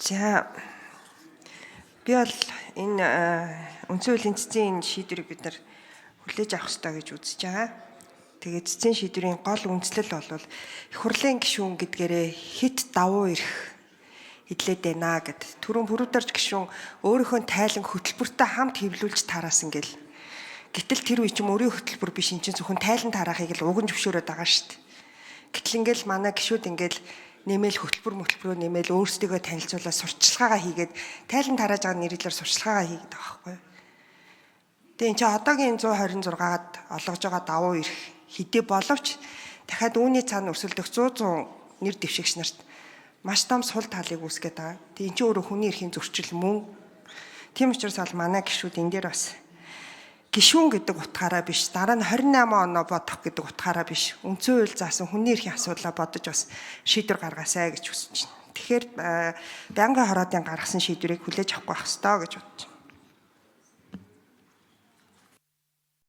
За би бол энэ үндсэн хуулийн цэцэн шийдвэрийг бид нар хүлээж авах ёстой гэж үзэж байгаа. Тэгээд цэцэн шийдвэрийн гол үндслэл бол их хурлын гишүүн гэдгээрээ хит давуу ирэх идэлээд байна гэд. Түрүүн бүрүүдарч гишүүн өөрийнхөө тайлан хөтөлбөртэй хамт хэвлүүлж тараасан гэл. Гэтэл тэр үе чим өөрийн хөтөлбөр биш, энэ чинь зөвхөн тайлан тараахыг л уган зөвшөөрöd байгаа шүү дээ. Гэтэл ингээл манай гишүүд ингээл нэмэл хөтөлбөрөө нэмэл өөрсдөө танилцуулаад сурталчилгаагаа хийгээд тайлан тарааж байгаа нэрээр сурталчилгаагаа хийгээд байгаа байхгүй. Тэгээ энэ чинь одоогийн 126-ад олгож байгаа давуу ирэх хэдий боловч дахиад үүний цаана өрсөлдөх 100 нэр дэвшигч нарт маш том сул талыг үүсгэж байгаа. Тэгээ энэ чинь өөрөө хүний эрхийн зөрчил мөн. Тийм учраас бол манай гишүүд энэ дээр бас гишүүн гэдэг утгаараа биш, дараа нь 28 оноо бодох гэдэг утгаараа биш, үндсэн хууль заасан хүний эрхийн асуудлаа бодож бас шийдвэр гаргаасай гэж хүсэж байна. Тэгэхээр байнгын хороодын гаргасан шийдвэрийг хүлээж авахгүй байх ёстой гэж бодож байна.